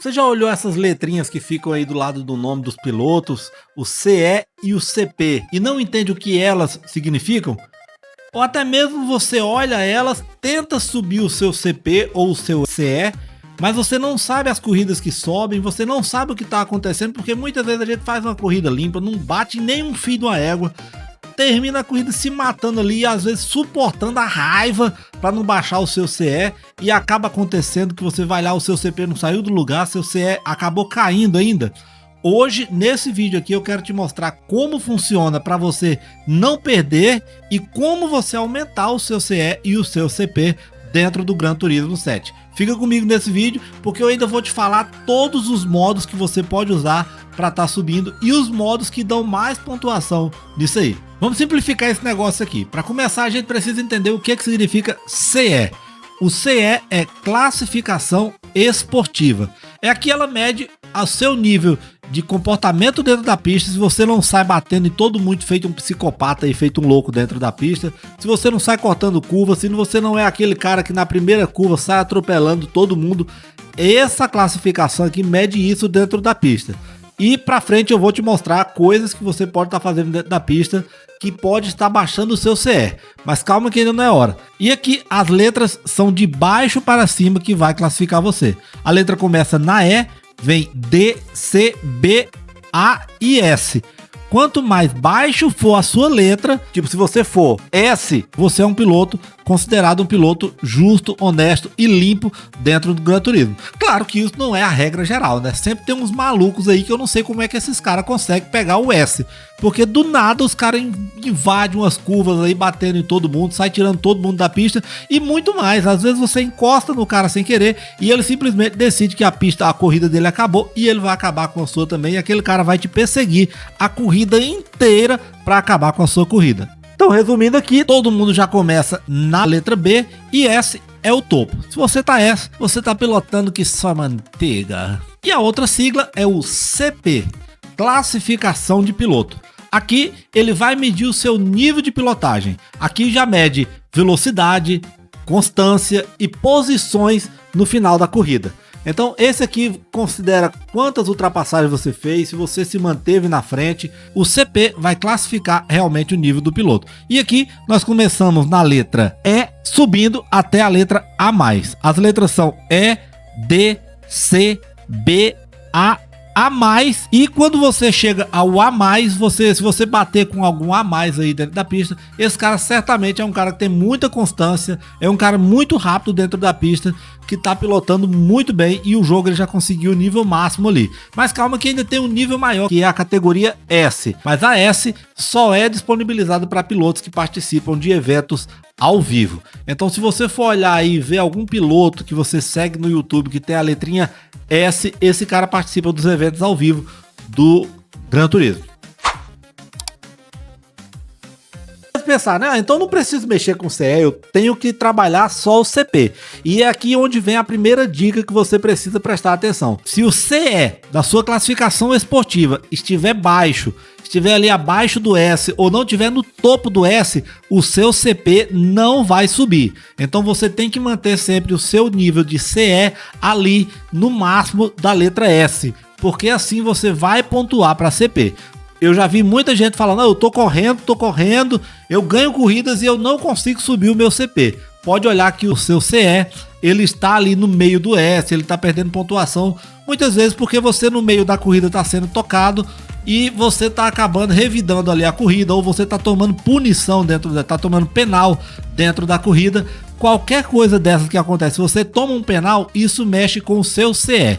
Você já olhou essas letrinhas que ficam aí do lado do nome dos pilotos, o CE e o CP, e não entende o que elas significam? Ou até mesmo você olha elas, tenta subir o seu CP ou o seu CE, mas você não sabe as corridas que sobem, você não sabe o que está acontecendo, porque muitas vezes a gente faz uma corrida limpa, não bate nenhum fio de uma égua, termina a corrida se matando ali e às vezes suportando a raiva para não baixar o seu CE, e acaba acontecendo que você vai lá, o seu CP não saiu do lugar, seu CE acabou caindo ainda. Hoje, nesse vídeo aqui, eu quero te mostrar como funciona para você não perder e como você aumentar o seu CE e o seu CP dentro do Gran Turismo 7. Fica comigo nesse vídeo, porque eu ainda vou te falar todos os modos que você pode usar para estar subindo e os modos que dão mais pontuação nisso aí. Vamos simplificar esse negócio aqui. Para começar, a gente precisa entender o que significa CE. O CE é classificação esportiva. É aqui ela mede o seu nível de comportamento dentro da pista, se você não sai batendo em todo mundo feito um psicopata e feito um louco dentro da pista, se você não sai cortando curva, se você não é aquele cara que na primeira curva sai atropelando todo mundo, essa classificação aqui mede isso dentro da pista. E pra frente eu vou te mostrar coisas que você pode estar fazendo dentro da pista que pode estar baixando o seu CE, mas calma que ainda não é hora. E aqui as letras são de baixo para cima que vai classificar você. A letra começa na E, vem D, C, B, A e S. Quanto mais baixo for a sua letra, tipo se você for S, você é um piloto considerado um piloto justo, honesto e limpo dentro do Gran Turismo. Claro que isso não é a regra geral, né? Sempre tem uns malucos aí que eu não sei como é que esses caras conseguem pegar o S. Porque do nada os caras invadem umas curvas aí, batendo em todo mundo, sai tirando todo mundo da pista e muito mais. Às vezes você encosta no cara sem querer e ele simplesmente decide que a corrida dele acabou e ele vai acabar com a sua também. E aquele cara vai te perseguir a corrida inteira para acabar com a sua corrida. Então, resumindo aqui, todo mundo já começa na letra B e S é o topo. Se você tá S, você tá pilotando que só manteiga. E a outra sigla é o CP, classificação de piloto. Aqui ele vai medir o seu nível de pilotagem. Aqui já mede velocidade, constância e posições no final da corrida. Então esse aqui considera quantas ultrapassagens você fez, se você se manteve na frente. O CP vai classificar realmente o nível do piloto. E aqui nós começamos na letra E, subindo até a letra A+. As letras são E, D, C, B, A e quando você chega ao A+, se você bater com algum A+ aí dentro da pista, esse cara certamente é um cara que tem muita constância, é um cara muito rápido dentro da pista, que tá pilotando muito bem e o jogo ele já conseguiu o nível máximo ali. Mas calma que ainda tem um nível maior, que é a categoria S. Mas a S só é disponibilizada para pilotos que participam de eventos ao vivo. Então se você for olhar aí e ver algum piloto que você segue no YouTube que tem a letrinha S, esse cara participa dos eventos ao vivo do Gran Turismo. Pensar, né? Então não preciso mexer com o CE, eu tenho que trabalhar só o CP. E é aqui onde vem a primeira dica que você precisa prestar atenção. Se o CE da sua classificação esportiva estiver baixo, estiver ali abaixo do S ou não estiver no topo do S, o seu CP não vai subir. Então você tem que manter sempre o seu nível de CE ali no máximo da letra S, porque assim você vai pontuar para CP. Eu já vi muita gente falando, eu tô correndo, eu ganho corridas e eu não consigo subir o meu CP. Pode olhar que o seu CE, ele está ali no meio do S, ele está perdendo pontuação, muitas vezes porque você no meio da corrida está sendo tocado e você está acabando revidando ali a corrida, ou você está tomando punição está tomando penal dentro da corrida. Qualquer coisa dessas que acontece, se você toma um penal, isso mexe com o seu CE.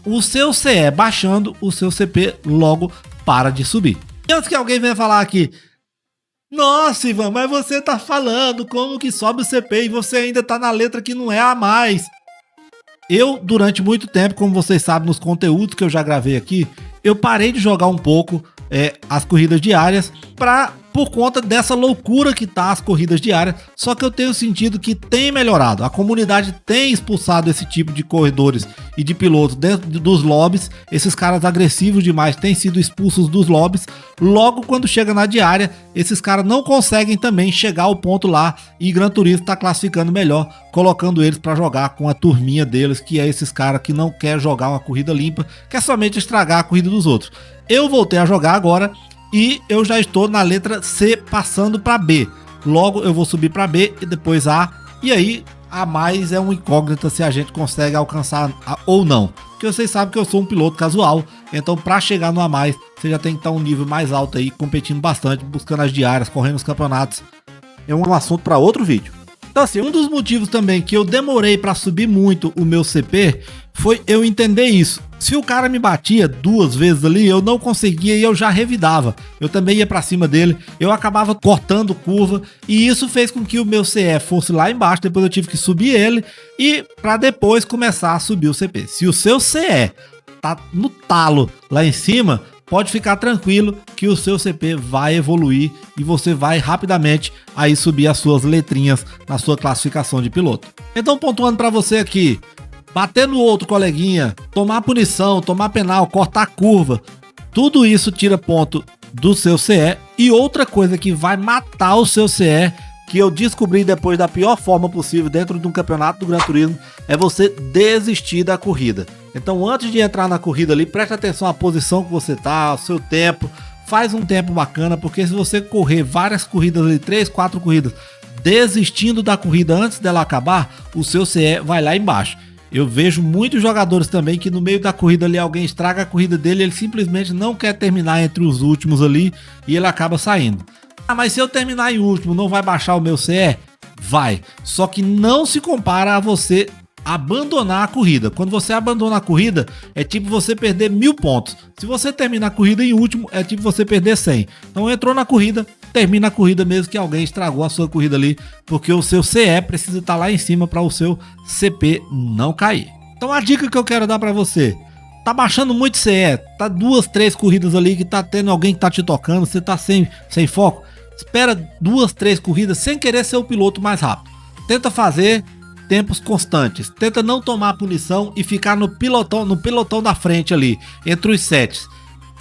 O seu CE baixando, o seu CP logo para de subir. E antes que alguém venha falar aqui, nossa Ivan, mas você tá falando como que sobe o CP e você ainda tá na letra que não é A+. Eu, durante muito tempo, como vocês sabem nos conteúdos que eu já gravei aqui, eu parei de jogar um pouco as corridas diárias por conta dessa loucura que tá as corridas diárias, só que eu tenho sentido que tem melhorado. A comunidade tem expulsado esse tipo de corredores e de pilotos dentro dos lobbies. Esses caras agressivos demais têm sido expulsos dos lobbies. Logo, quando chega na diária, esses caras não conseguem também chegar ao ponto lá, e Gran Turismo tá classificando melhor, colocando eles para jogar com a turminha deles, que é esses caras que não quer jogar uma corrida limpa, quer somente estragar a corrida dos outros. Eu voltei a jogar agora e eu já estou na letra C passando para B. Logo eu vou subir para B e depois A, e aí a mais é uma incógnita se a gente consegue alcançar ou não, porque vocês sabem que eu sou um piloto casual, então para chegar no A mais você já tem que estar um nível mais alto aí, competindo bastante, buscando as diárias, correndo os campeonatos. É um assunto para outro vídeo. Então assim, um dos motivos também que eu demorei para subir muito o meu CP foi eu entender isso. Se o cara me batia 2 vezes ali, eu não conseguia e eu já revidava. Eu também ia pra cima dele, eu acabava cortando curva, e isso fez com que o meu CE fosse lá embaixo. Depois eu tive que subir ele e para depois começar a subir o CP. Se o seu CE tá no talo lá em cima, pode ficar tranquilo que o seu CP vai evoluir e você vai rapidamente aí subir as suas letrinhas na sua classificação de piloto. Então, pontuando para você aqui, bater no outro coleguinha, tomar punição, tomar penal, cortar curva, tudo isso tira ponto do seu CE. E outra coisa que vai matar o seu CE, que eu descobri depois da pior forma possível dentro de um campeonato do Gran Turismo, é você desistir da corrida. Então, antes de entrar na corrida ali, preste atenção à posição que você tá, ao seu tempo, faz um tempo bacana, porque se você correr várias corridas ali, 3, 4 corridas, desistindo da corrida antes dela acabar, o seu CE vai lá embaixo. Eu vejo muitos jogadores também que no meio da corrida ali alguém estraga a corrida dele, ele simplesmente não quer terminar entre os últimos ali e ele acaba saindo. Ah, mas se eu terminar em último, não vai baixar o meu CE? Vai. Só que não se compara a você abandonar a corrida. Quando você abandona a corrida, é tipo você perder 1000 pontos. Se você termina a corrida em último, é tipo você perder 100. Então entrou na corrida, termina a corrida mesmo que alguém estragou a sua corrida ali, porque o seu CE precisa estar lá em cima para o seu CP não cair. Então a dica que eu quero dar para você: tá baixando muito CE, tá 2, 3 corridas ali que tá tendo alguém que tá te tocando, você tá sem foco, espera 2, 3 corridas sem querer ser o piloto mais rápido. Tenta fazer tempos constantes, tenta não tomar punição e ficar no pelotão da frente ali, entre os 7.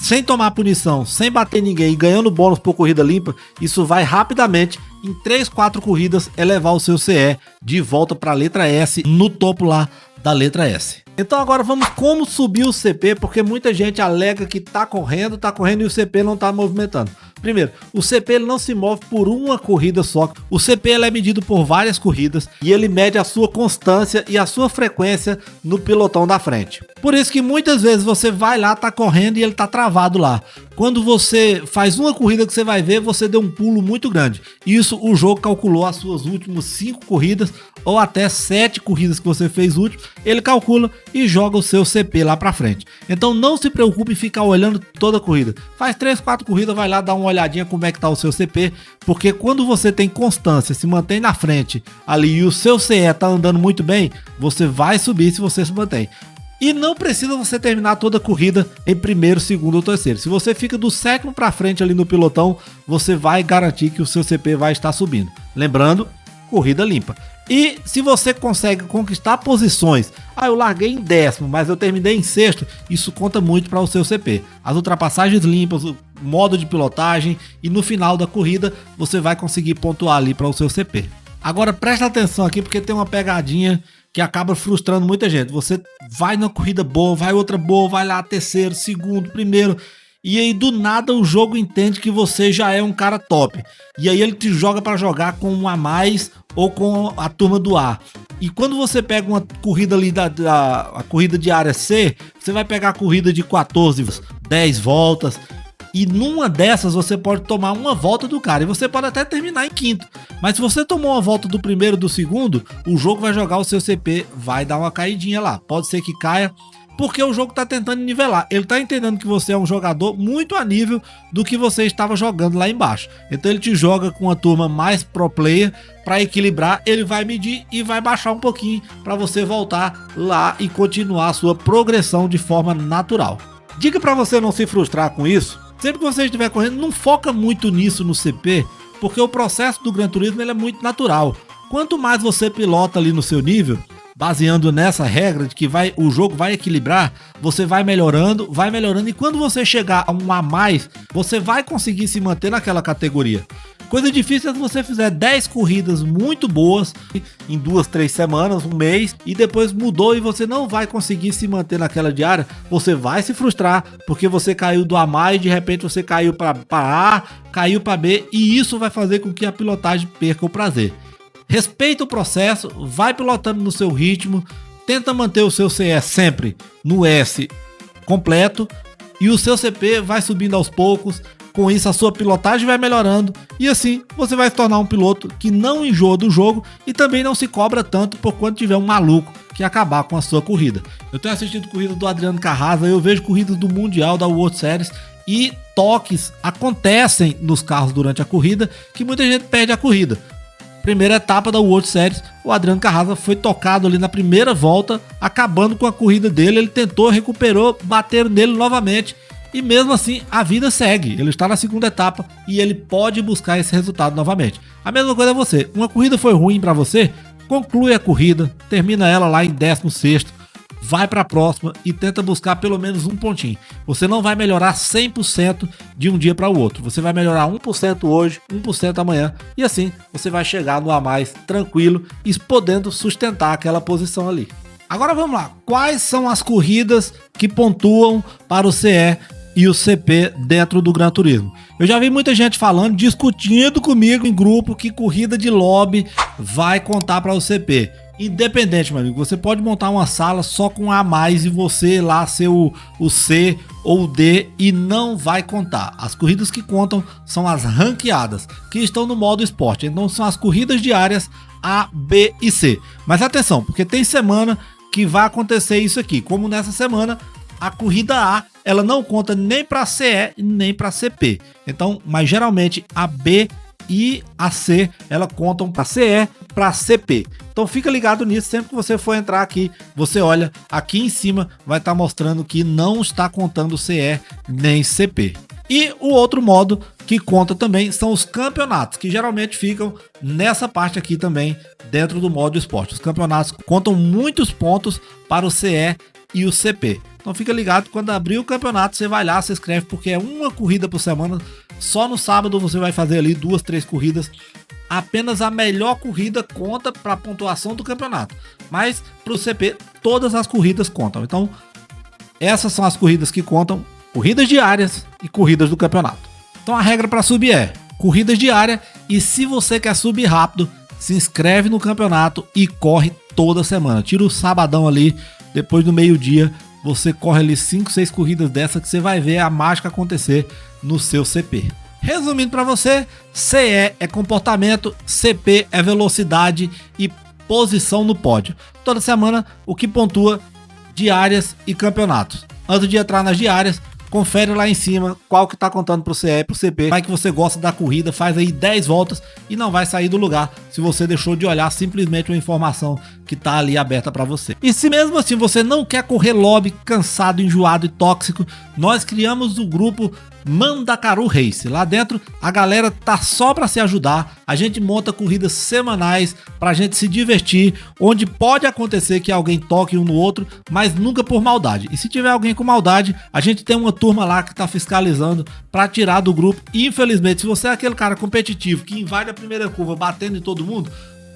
Sem tomar punição, sem bater ninguém e ganhando bônus por corrida limpa, isso vai rapidamente, em 3, 4 corridas, elevar o seu CE de volta para a letra S, no topo lá da letra S. Então agora vamos como subir o CP, porque muita gente alega que tá correndo e o CP não tá movimentando. Primeiro, o CP ele não se move por uma corrida só. O CP ele é medido por várias corridas e ele mede a sua constância e a sua frequência no pelotão da frente. Por isso que muitas vezes você vai lá, tá correndo e ele tá travado lá. Quando você faz uma corrida que você vai ver, você deu um pulo muito grande. Isso o jogo calculou as suas últimas 5 corridas ou até 7 corridas que você fez último. Ele calcula e joga o seu CP lá pra frente. Então não se preocupe em ficar olhando toda a corrida. Faz 3, 4 corridas, vai lá dar uma olhadinha como é que tá o seu CP, porque quando você tem constância, se mantém na frente ali e o seu CE tá andando muito bem, você vai subir se você se mantém. E não precisa você terminar toda a corrida em primeiro, segundo ou terceiro. Se você fica do 7º para frente ali no pelotão, você vai garantir que o seu CP vai estar subindo. Lembrando, corrida limpa. E se você consegue conquistar posições, eu larguei em 10º, mas eu terminei em 6º, isso conta muito para o seu CP. As ultrapassagens limpas, o modo de pilotagem e no final da corrida você vai conseguir pontuar ali para o seu CP. Agora presta atenção aqui porque tem uma pegadinha que acaba frustrando muita gente. Você vai na corrida boa, vai outra boa, vai lá terceiro, segundo, primeiro, e aí do nada o jogo entende que você já é um cara top. E aí ele te joga para jogar com um A mais ou com a turma do A. E quando você pega uma corrida ali a corrida de área C, você vai pegar a corrida de 14, 10 voltas. E numa dessas você pode tomar uma volta do cara e você pode até terminar em 5º. Mas se você tomou uma volta do primeiro, do segundo, o jogo vai jogar o seu CP, vai dar uma caidinha lá. Pode ser que caia, porque o jogo tá tentando nivelar. Ele tá entendendo que você é um jogador muito a nível do que você estava jogando lá embaixo. Então ele te joga com uma turma mais pro player para equilibrar. Ele vai medir e vai baixar um pouquinho para você voltar lá e continuar a sua progressão de forma natural. Dica para você não se frustrar com isso: Sempre que você estiver correndo, não foca muito nisso no CP, porque o processo do Gran Turismo ele é muito natural. Quanto mais você pilota ali no seu nível, baseando nessa regra de que o jogo vai equilibrar, você vai melhorando, e quando você chegar a um a mais, você vai conseguir se manter naquela categoria. Coisa difícil é se você fizer 10 corridas muito boas em 2, 3 semanas, um mês, e depois mudou e você não vai conseguir se manter naquela diária. Você vai se frustrar porque você caiu do A mais, de repente você caiu para A, caiu para B, e isso vai fazer com que a pilotagem perca o prazer. Respeita o processo, vai pilotando no seu ritmo, tenta manter o seu CE sempre no S completo e o seu CP vai subindo aos poucos. Com isso a sua pilotagem vai melhorando e assim você vai se tornar um piloto que não enjoa do jogo e também não se cobra tanto por quando tiver um maluco que acabar com a sua corrida. Eu tenho assistido corridas do Adriano Carrasa, eu vejo corridas do Mundial, da World Series, e toques acontecem nos carros durante a corrida que muita gente perde a corrida. Primeira etapa da World Series, o Adriano Carrasa foi tocado ali na primeira volta, acabando com a corrida dele. Ele tentou, recuperou, bateram nele novamente e mesmo assim a vida segue. Ele está na segunda etapa e ele pode buscar esse resultado novamente. A mesma coisa é você, uma corrida foi ruim para você, conclui a corrida, termina ela lá em 16º, vai para a próxima e tenta buscar pelo menos um pontinho. Você não vai melhorar 100% de um dia para o outro. Você vai melhorar 1% hoje, 1% amanhã e assim você vai chegar no a mais tranquilo e podendo sustentar aquela posição ali. Agora vamos lá. Quais são as corridas que pontuam para o CE e o CP dentro do Gran Turismo? Eu já vi muita gente falando, discutindo comigo em grupo que corrida de lobby vai contar para o CP. Independente, meu amigo, você pode montar uma sala só com A mais e você lá ser o C ou o D e não vai contar. As corridas que contam são as ranqueadas, que estão no modo esporte. Então são as corridas diárias A, B e C. Mas atenção, porque tem semana que vai acontecer isso aqui. Como nessa semana, a corrida A, ela não conta nem para CE nem para CP. Então, mas geralmente a B e a C, ela contam para CE, para CP. Então fica ligado nisso, sempre que você for entrar aqui, você olha aqui em cima, vai estar mostrando que não está contando CE nem CP. E o outro modo que conta também são os campeonatos, que geralmente ficam nessa parte aqui também, dentro do modo esporte. Os campeonatos contam muitos pontos para o CE e o CP. Então fica ligado, quando abrir o campeonato, você vai lá, se inscreve, porque é uma corrida por semana. Só no sábado você vai fazer ali 2, 3 corridas. Apenas a melhor corrida conta para a pontuação do campeonato. Mas para o CP, todas as corridas contam. Então, essas são as corridas que contam, corridas diárias e corridas do campeonato. Então a regra para subir é corridas diárias, e se você quer subir rápido, se inscreve no campeonato e corre toda semana. Tira o sabadão ali, depois do meio-dia, você corre ali 5, 6 corridas dessa que você vai ver a mágica acontecer no seu CP. Resumindo para você, CE é comportamento, CP é velocidade e posição no pódio. Toda semana o que pontua diárias e campeonatos. Antes de entrar nas diárias, confere lá em cima qual que tá contando pro CE e pro CP. Vai que você gosta da corrida, faz aí 10 voltas e não vai sair do lugar se você deixou de olhar simplesmente uma informação que tá ali aberta para você. E se mesmo assim você não quer correr lobby, cansado, enjoado e tóxico, nós criamos o grupo Mandacaru Race. Lá dentro a galera tá só para se ajudar. A gente monta corridas semanais pra gente se divertir, onde pode acontecer que alguém toque um no outro, mas nunca por maldade. E se tiver alguém com maldade, a gente tem uma turma lá que tá fiscalizando pra tirar do grupo. E infelizmente, se você é aquele cara competitivo que invade a primeira curva batendo em todo mundo,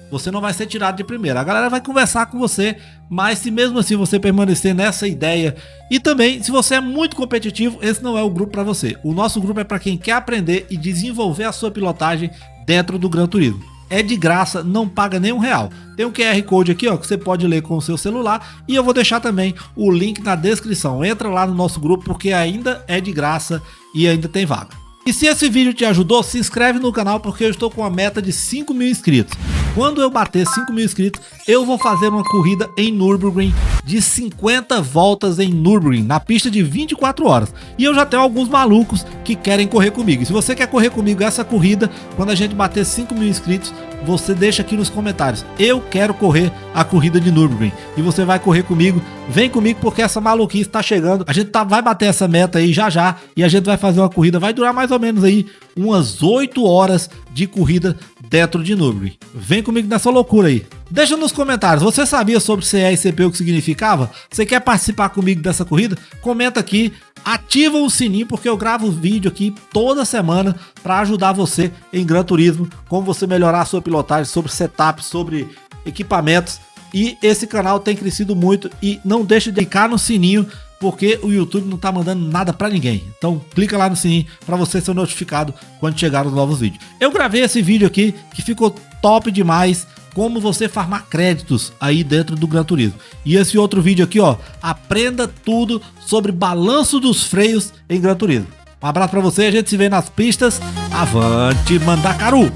você não vai ser tirado de primeira. A galera vai conversar com você, mas se mesmo assim você permanecer nessa ideia, e também se você é muito competitivo, esse não é o grupo para você. O nosso grupo é para quem quer aprender e desenvolver a sua pilotagem dentro do Gran Turismo. É de graça, não paga nem R$1. Tem um QR Code aqui, ó, que você pode ler com o seu celular, e eu vou deixar também o link na descrição. Entra lá no nosso grupo porque ainda é de graça e ainda tem vaga. E se esse vídeo te ajudou, se inscreve no canal, porque eu estou com a meta de 5.000 inscritos. Quando eu bater 5.000 inscritos, eu vou fazer uma corrida em Nürburgring de 50 voltas em Nürburgring, na pista de 24 horas. E eu já tenho alguns malucos que querem correr comigo. E se você quer correr comigo essa corrida, quando a gente bater 5.000 inscritos, você deixa aqui nos comentários: eu quero correr a corrida de Nürburgring, e você vai correr comigo. Vem comigo porque essa maluquice tá chegando. A gente vai bater essa meta aí já já, e a gente vai fazer uma corrida, vai durar mais ou menos aí umas 8 horas de corrida dentro de Nürburgring. Vem comigo nessa loucura aí. Deixa nos comentários, você sabia sobre CE e CP o que significava? Você quer participar comigo dessa corrida? Comenta aqui, ativa o sininho, porque eu gravo vídeo aqui toda semana para ajudar você em Gran Turismo, como você melhorar a sua pilotagem, sobre setup, sobre equipamentos. E esse canal tem crescido muito, e não deixe de clicar no sininho, porque o YouTube não tá mandando nada pra ninguém. Então clica lá no sininho pra você ser notificado quando chegar os novos vídeos. Eu gravei esse vídeo aqui que ficou top demais, como você farmar créditos aí dentro do Gran Turismo. E esse outro vídeo aqui, ó, aprenda tudo sobre balanço dos freios em Gran Turismo. Um abraço pra você, a gente se vê nas pistas. Avante Mandacaru!